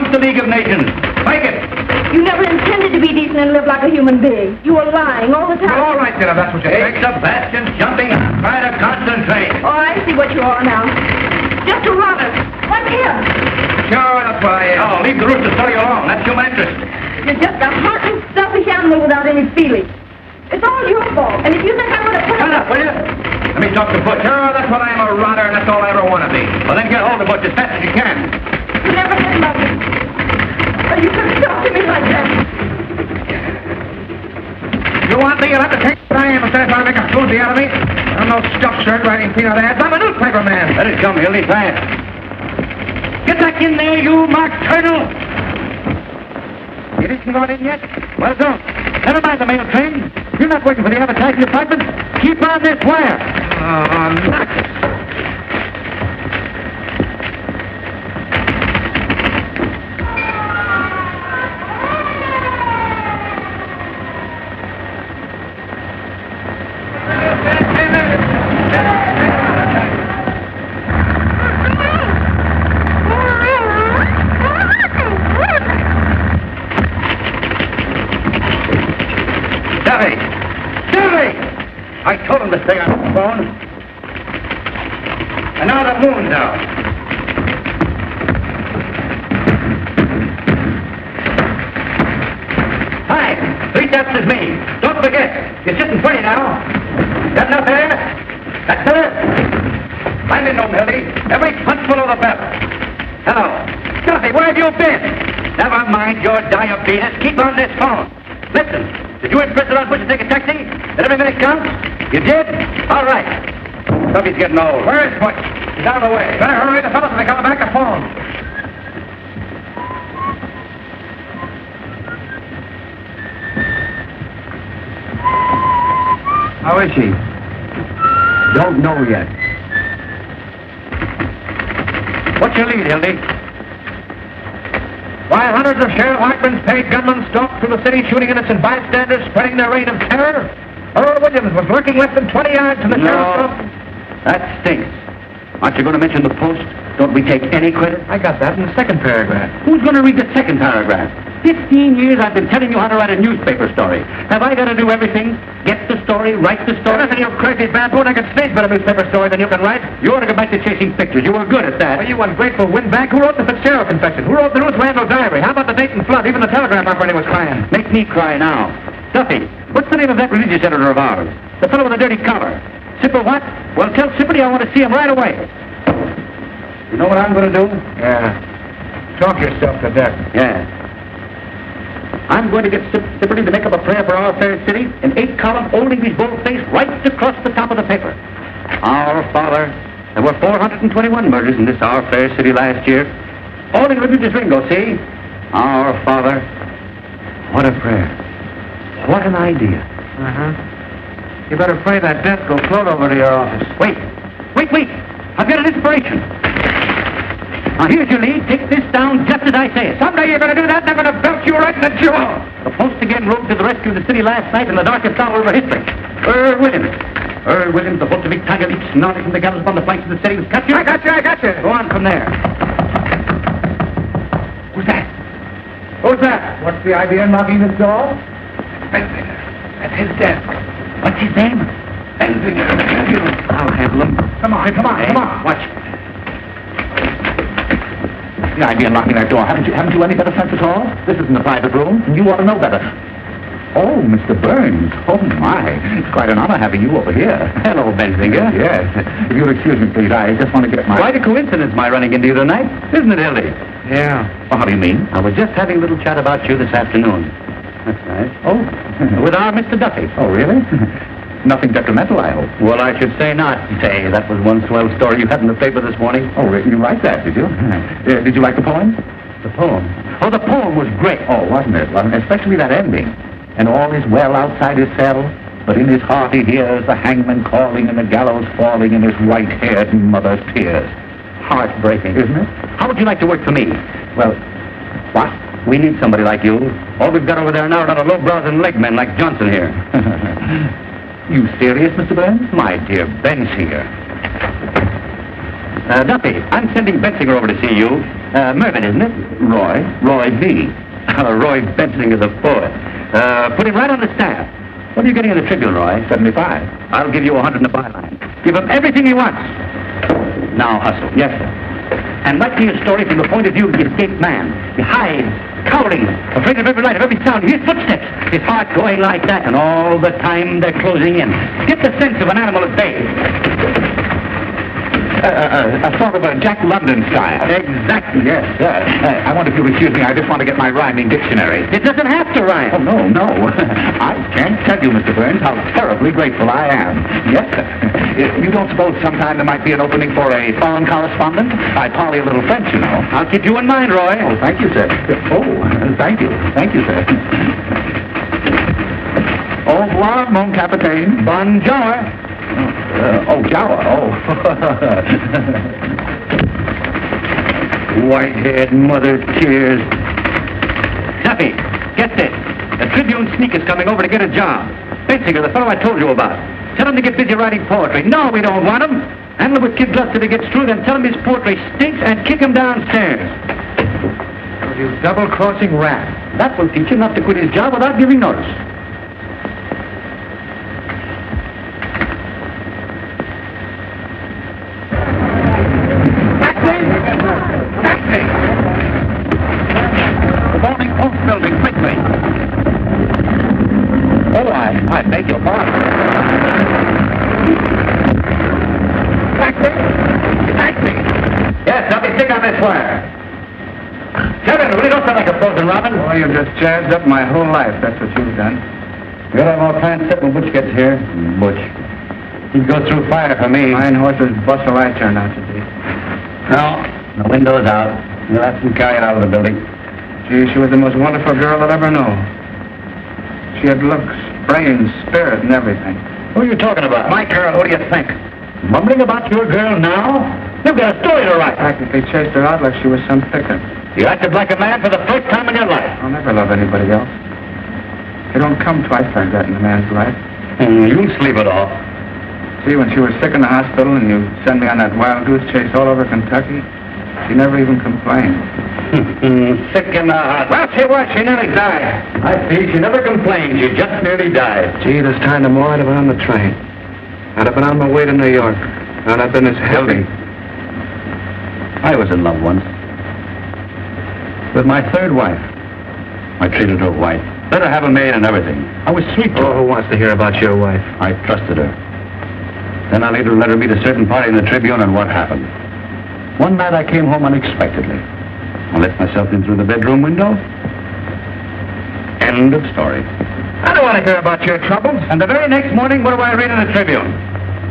against the League of Nations. Make it. You never intended to be decent and live like a human being. You were lying all the time. Well, all right, then, if that's what you think. Hey, Sebastian, jumping. Try to concentrate. Oh, I see what you are now. Just a runner. Like him. Sure, that's what I am. Oh, leave the rooster so you alone. That's human interest. You're just a heartless, selfish animal without any feeling. It's all your fault. And if you think I'm going to put Shut up, will you? Let me talk to Butch. Sure, that's what I am, a runner, and that's all I ever want to be. Well, then get hold of Butch as fast as you can. You never did love me. But you could talk to me like that. You want me? You'll have to take what I am instead of trying to make a floozy out of me. I'm no stuffed shirt writing peanut ads. I'm a newspaper man. Let it come, Hildy, fast. Get back in there, you Mark Turtle. You didn't got in yet? Well, don't. Never mind the mail train. You're not working for the advertising department. Keep on this wire. Oh, nuts. I told him to stay on the phone. And now the moon's out. Hi, 3 taps is me. Don't forget, you're sitting pretty now. Got enough air? That's it. I didn't know, Mildy. Every punchful of the better. Hello. Duffy, where have you been? Never mind your diabetes. Keep on this phone. Listen, did you insist on Butch to take a taxi? Did every minute count? You did? All right. Duffy's getting old. Where is Butch? He's out of the way. Better hurry. The fellas are coming back to phone. How is she? Don't know yet. What's your lead, Hildy? Why, hundreds of Sheriff Hartman's paid gunmen stalked through the city shooting innocent bystanders, spreading their reign of terror. Earl Williams was lurking less than 20 yards from the sheriff's office. That stinks. Aren't you going to mention the Post? Don't we take any credit? I got that in the second paragraph. Who's going to read the second paragraph? 15 years I've been telling you how to write a newspaper story. Have I got to do everything? Get the story, write the story? Anything, you crazy baboon. I can stage better newspaper story than you can write. You ought to go back to chasing pictures. You were good at that. Well, you ungrateful windbag. Who wrote the Fitzgerald confession? Who wrote the Ruth Randall diary? How about the Dayton flood? Even the telegram operator was crying. Make me cry now. Duffy, what's the name of that religious editor of ours? The fellow with the dirty collar. Sipper what? Well, tell Sipperty I want to see him right away. You know what I'm going to do? Yeah. Talk yourself to death. Yeah. I'm going to get Sipperty to make up a prayer for our fair city in 8-column old English boldface right across the top of the paper. Our Father. There were 421 murders in this our fair city last year. All in religious lingo, see? Our Father. What a prayer. What an idea. You better pray that death will float over to your office. Wait. I've got an inspiration. Now, here's your lead. Take this down just as I say it. Someday you're going to do that, and I'm going to belt you right in the jaw. The Post again rode to the rescue of the city last night in the darkest hour of our history. Earl Williams. Earl Williams, the Bolshevik tiger leap snorted from the gallows upon the flanks of the city. Was cut you? I got you. Go on from there. Who's that? Who's that? What's the idea in knocking this door? Benzinger. That's his desk. What's his name? Benzinger. I'll handle him. Come on. Watch. The idea of knocking that door. Haven't you any better sense at all? This isn't a private room, and you ought to know better. Oh, Mr. Burns. Oh, my. It's quite an honor having you over here. Hello, Benzinger. Yes. If you'll excuse me, please, I just want to get my... Quite a coincidence, my running into you tonight. Isn't it, Hildy? Yeah. Well, how do you mean? I was just having a little chat about you this afternoon. That's nice. Oh, with our Mr. Duffy. Oh, really? Nothing detrimental, I hope. Well, I should say not. Say, that was one swell story you had in the paper this morning. Oh, you write that, did you? Did you like the poem? The poem? Oh, the poem was great. Oh, wasn't it? Well, especially that ending. And all is well outside his cell, but in his heart he hears the hangman calling and the gallows falling in his white-haired mother's tears. Heartbreaking, isn't it? How would you like to work for me? Well, what? We need somebody like you. All we've got over there now are not a low-brows and leg men like Johnson here. You serious, Mr. Burns? My dear Bensinger. Duffy, I'm sending Bensinger over to see you. Mervyn, isn't it? Roy. Roy B. Roy Benson is a poet. Put him right on the staff. What are you getting in the Tribune, Roy? 75. I'll give you 100 in the byline. Give him everything he wants. Now hustle. Yes, sir. And write me a story from the point of view of the escaped man. He hides, cowering, afraid of every light, of every sound. He hears footsteps. His heart going like that, and all the time they're closing in. Get the sense of an animal at bay. A sort of a Jack London style. Exactly, yes. I wonder if you'll excuse me. I just want to get my rhyming dictionary. It doesn't have to rhyme. Oh, no, no. I can't tell you, Mr. Burns, how terribly grateful I am. Yes, sir. You don't suppose sometime there might be an opening for a foreign correspondent? I parley a little French, you know. I'll keep you in mind, Roy. Oh, thank you, sir. Oh, thank you. Thank you, sir. Au revoir, mon capitaine. Bonjour. Jawa. Oh. Whitehead, mother tears. Duffy, get this. A Tribune sneak is coming over to get a job. Bensinger, the fellow I told you about. Tell him to get busy writing poetry. No, we don't want him. Handle him with kid gloves till he gets through, then tell him his poetry stinks and kick him downstairs. Oh, you double-crossing rat. That will teach him not to quit his job without giving notice. I beg your pardon. Taxi! Taxi! Yes, I'll be sick on this wire. Kevin, will you don't sound like a frozen robin? Oh, you've just jazzed up my whole life. That's what you've done. We'll have more plans set when Butch gets here. Butch. He'd go through fire for me. Fine horse's bustle I turned out to be. No, the window's out. We'll have to carry it out of the building. Gee, she was the most wonderful girl I'll ever know. She had looks, brains, spirit, and everything. Who are you talking about? My girl, who do you think? Mumbling about your girl now? You've got a story to write. Practically chased her out like she was some picker. You acted like a man for the first time in your life. I'll never love anybody else. You don't come twice like that in a man's life. You'll sleep it off. See, when she was sick in the hospital and you sent me on that wild goose chase all over Kentucky, she never even complained. Sick in the hospital. Well, she was. She nearly died. I see. She never complained. She just nearly died. Gee, this time tomorrow I'd have been on the train. I'd have been on my way to New York. I'd have been as healthy. I was in love once. With my third wife. I treated her white. Let her have a maid and everything. I was sweet to her. Who wants to hear about your wife? I trusted her. Then I later let her meet a certain party in the Tribune, and what happened? One night I came home unexpectedly. I let myself in through the bedroom window. End of story. I don't want to hear about your troubles. And the very next morning, what do I read in the Tribune?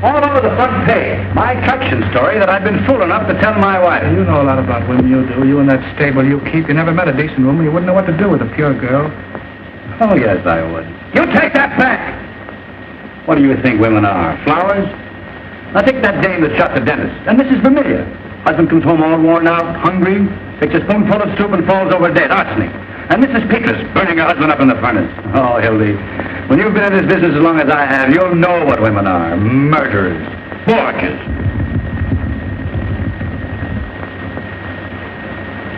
All over the front page. My traction story that I've been fool enough to tell my wife. You know a lot about women, you do. You in that stable you keep. You never met a decent woman. You wouldn't know what to do with a pure girl. Oh, yes, I would. You take that back! What do you think women are? Flowers? Now take that dame that shot the dentist. And Mrs. Vermillion. Husband comes home all worn out, hungry, takes a spoonful of soup and falls over dead. Arsenic. And Mrs. Peters burning her husband up in the furnace. Oh, Hildy, when you've been in this business as long as I have, you'll know what women are. Murderers. Forgers.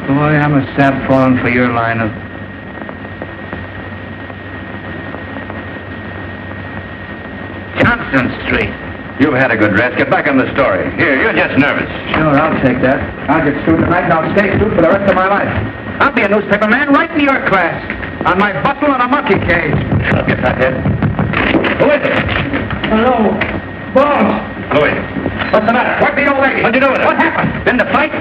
Boy, I'm a sap falling for your line of... Johnson Street. You've had a good rest. Get back on the story. Here, you're just nervous. Sure, I'll take that. I'll get sued tonight and I'll stay sued for the rest of my life. I'll be a newspaper man right in your class. On my bustle and a monkey cage. Shut up, you fathead. Who is it? Hello. Boss. Louis. What's the matter? Where's the old lady? What'd you do with her? What happened? Been to fight?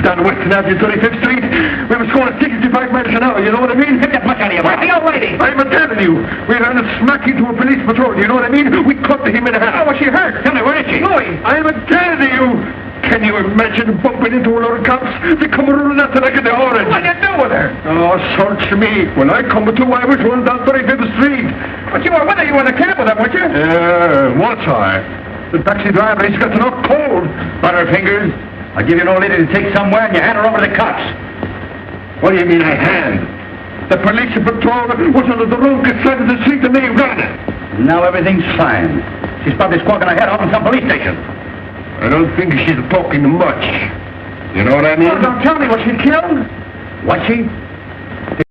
Down Western Avenue, 35th Street. We were scoring 65 miles an hour, you know what I mean? Get that much out of you. Where's the old lady? I'm telling you. We ran a smack into a police patrol, you know what I mean? We cut him in half. Oh, was she hurt? Tell me, where is she? Louis, I'm telling you. Can you imagine bumping into a lot of cops? They come running after like in the orange. What did you do with her? Oh, search me. When I come to, I was running down 35th Street. But you were with her. You were in a cab with her, weren't you? Was I? The taxi driver, he's got to knock cold. Butterfingers. I'll give you an old lady to take somewhere and you hand her over to the cops. What do you mean I hand? The police patrol was on the wrong side of the street and they ran it. Now everything's fine. She's probably squawking her head off in some police station. I don't think she's talking much. You know what I mean? Oh, don't tell me, was she killed? Was she?